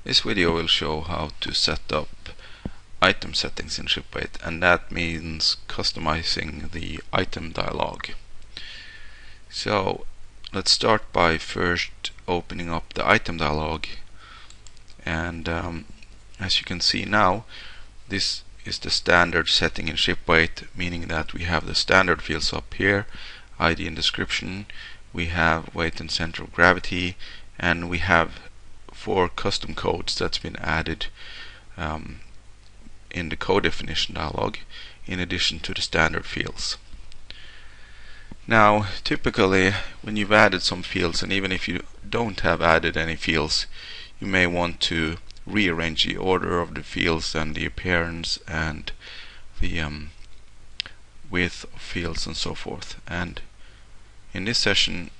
This video will show how to set up item settings in ShipWeight, and that means customizing the item dialog. So let's start by first opening up the item dialog, and as you can see now, this is the standard setting in ShipWeight, meaning that we have the standard fields up here, ID and description, we have weight and center of gravity, and we have 4 custom codes that's been added in the code definition dialog, in addition to the standard fields. Now, typically, when you've added some fields, and even if you don't have added any fields, you may want to rearrange the order of the fields and the appearance and the width of fields and so forth. And in this session,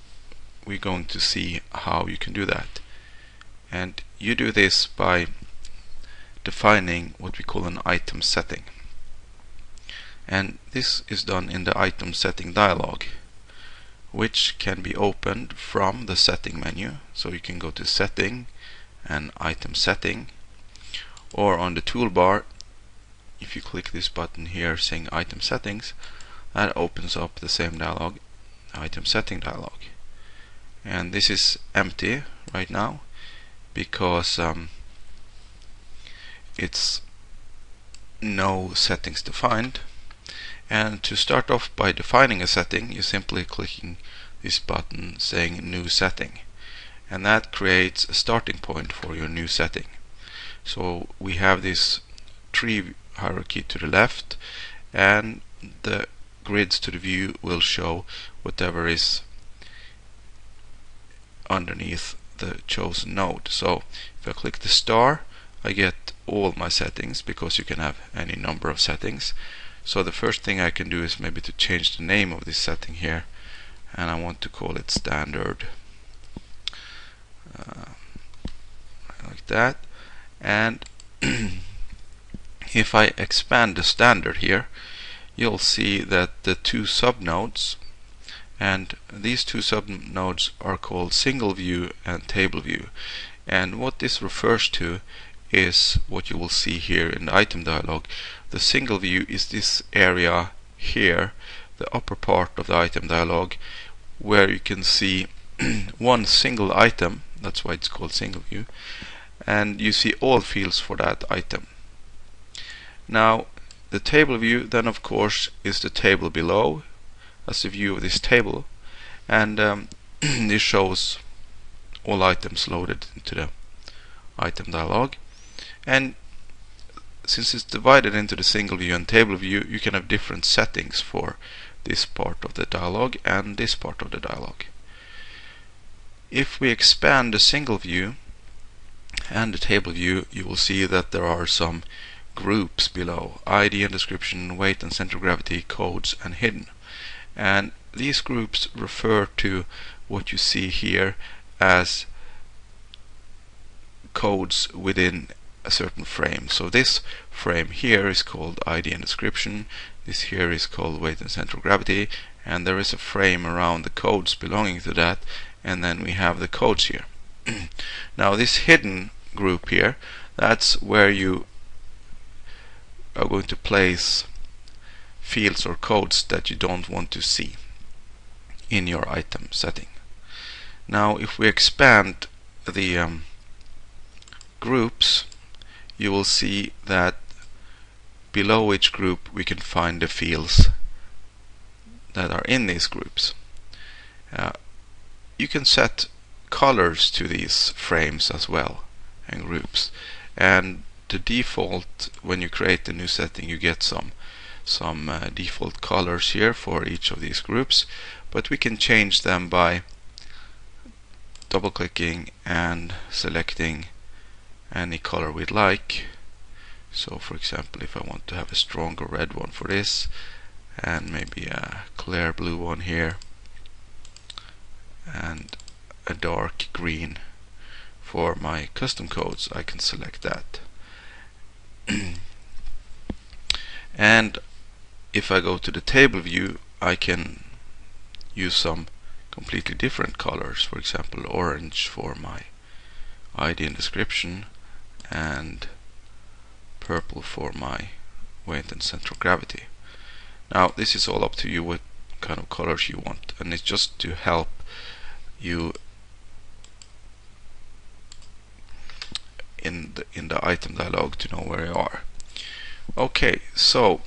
we're going to see how you can do that. And you do this by defining what we call an item setting. And this is done in the item setting dialog, which can be opened from the setting menu. So you can go to setting and item setting, or on the toolbar, if you click this button here saying item settings, that opens up the same dialog, item setting dialog. And this is empty right now because it's no settings defined. And to start off by defining a setting, you simply clicking this button saying new setting, and that creates a starting point for your new setting. So we have this tree hierarchy to the left, and the grids to the view will show whatever is underneath the chosen node. So if I click the star, I get all my settings, because you can have any number of settings. So the first thing I can do is maybe to change the name of this setting here, and I want to call it standard, like that. And if I expand the standard here, you'll see that the 2 subnodes, and these 2 subnodes are called single view and table view. And what this refers to is what you will see here in the item dialog. The single view is this area here, the upper part of the item dialog, where you can see one single item. That's why it's called single view, and you see all fields for that item. Now the table view then of course is the table below. That's the view of this table, and this shows all items loaded into the item dialog. And since it's divided into the single view and table view, you can have different settings for this part of the dialog and this part of the dialog. If we expand the single view and the table view, you will see that there are some groups below: ID and description, weight and center of gravity, codes, and hidden. And these groups refer to what you see here as codes within a certain frame. So this frame here is called ID and description, this here is called weight and center of gravity, and there is a frame around the codes belonging to that, and then we have the codes here. Now this hidden group here, that's where you are going to place fields or codes that you don't want to see in your item setting. Now if we expand the groups, you will see that below each group we can find the fields that are in these groups. You can set colors to these frames as well and groups, and the default, when you create a new setting, you get some default colors here for each of these groups, but we can change them by double clicking and selecting any color we'd like. So for example, if I want to have a stronger red one for this, and maybe a clear blue one here, and a dark green for my custom codes, I can select that. And if I go to the table view, I can use some completely different colors, for example orange for my ID and description, and purple for my weight and center of gravity. Now this is all up to you what kind of colors you want, and it's just to help you in the item dialog to know where you are. Okay, so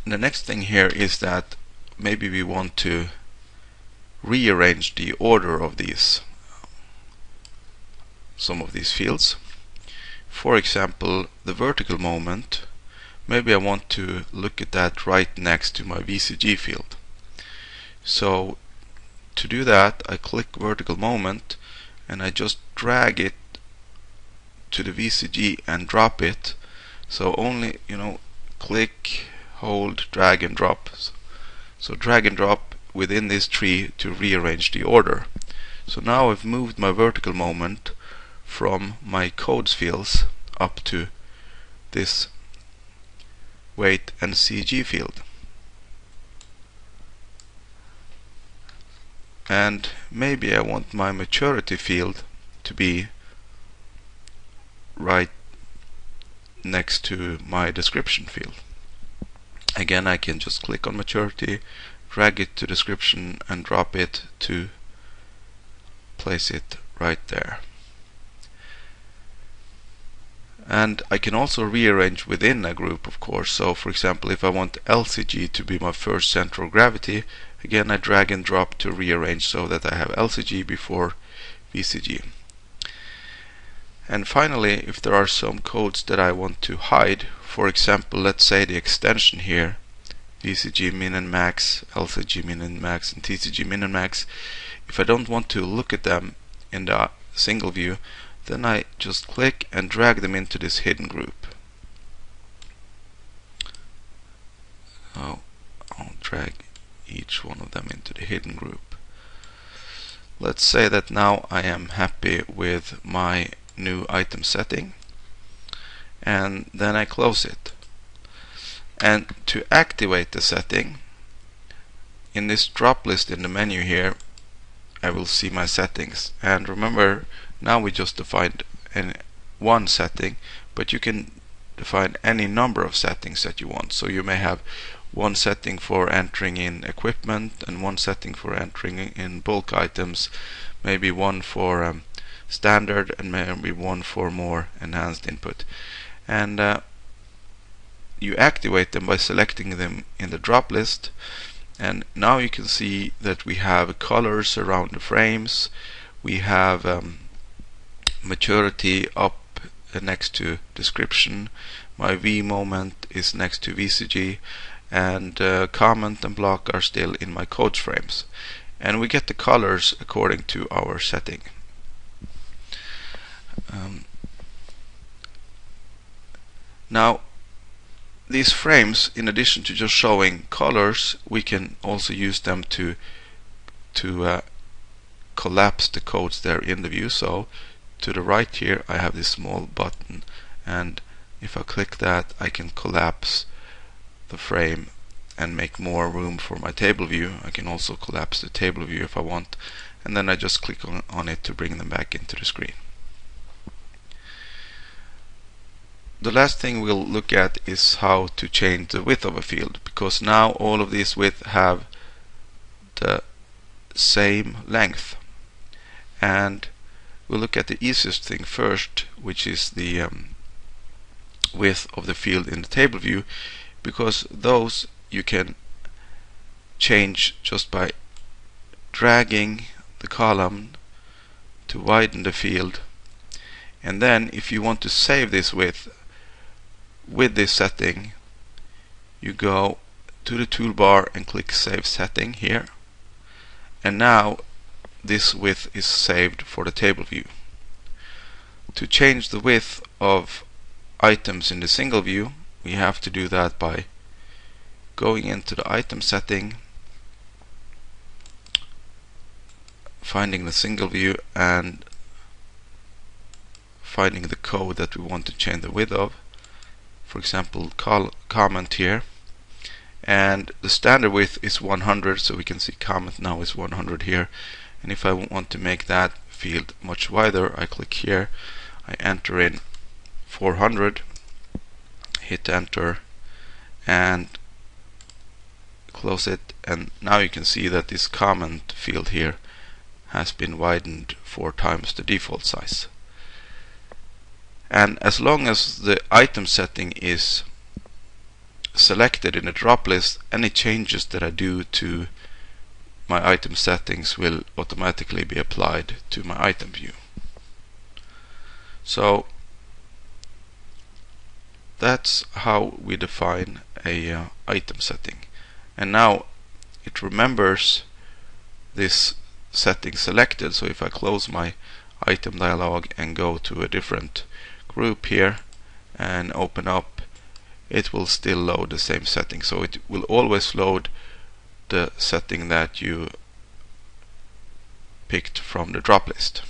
the next thing here is that maybe we want to rearrange the order of some of these fields. For example, the vertical moment, maybe I want to look at that right next to my VCG field. So to do that, I click vertical moment and I just drag it to the VCG and drop it. So only, click, hold, drag and drop. So drag and drop within this tree to rearrange the order. So now I've moved my vertical moment from my codes fields up to this weight and CG field. And maybe I want my maturity field to be right next to my description field. Again, I can just click on maturity, drag it to description and drop it to place it right there. And I can also rearrange within a group, of course. So for example, if I want LCG to be my first center of gravity, again I drag and drop to rearrange so that I have LCG before VCG. And finally, if there are some codes that I want to hide, for example, let's say the extension here, VCG min and max, LCG min and max, and TCG min and max, if I don't want to look at them in the single view, then I just click and drag them into this hidden group. So I'll drag each one of them into the hidden group. Let's say that now I am happy with my new item setting, and then I close it. And to activate the setting, in this drop list in the menu here, I will see my settings. And remember, now we just defined one setting, but you can define any number of settings that you want. So you may have one setting for entering in equipment, and one setting for entering in bulk items, maybe one for standard, and maybe one for more enhanced input. And you activate them by selecting them in the drop list, and now you can see that we have colors around the frames, we have maturity up next to description, my V moment is next to VCG, and comment and block are still in my codes frames, and we get the colors according to our setting. Now these frames, in addition to just showing colors, we can also use them to collapse the codes there in the view. So to the right here I have this small button, and if I click that I can collapse the frame and make more room for my table view. I can also collapse the table view if I want, and then I just click on it to bring them back into the screen. The last thing we'll look at is how to change the width of a field, because now all of these widths have the same length. And we'll look at the easiest thing first, which is the width of the field in the table view, because those you can change just by dragging the column to widen the field. And then if you want to save this width with this setting, you go to the toolbar and click Save Setting here, and now this width is saved for the table view. To change the width of items in the single view, we have to do that by going into the item setting, finding the single view, and finding the code that we want to change the width of. For example, comment here, and the standard width is 100, so we can see comment now is 100 here. And if I want to make that field much wider, I click here. I enter in 400, hit enter, and close it, and now you can see that this comment field here has been widened 4 times the default size. And as long as the item setting is selected in the drop list, any changes that I do to my item settings will automatically be applied to my item view. So that's how we define a item setting. And now it remembers this setting selected, so if I close my item dialog and go to a different group here and open up, it will still load the same setting. So it will always load the setting that you picked from the drop list.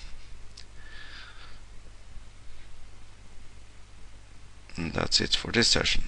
And that's it for this session.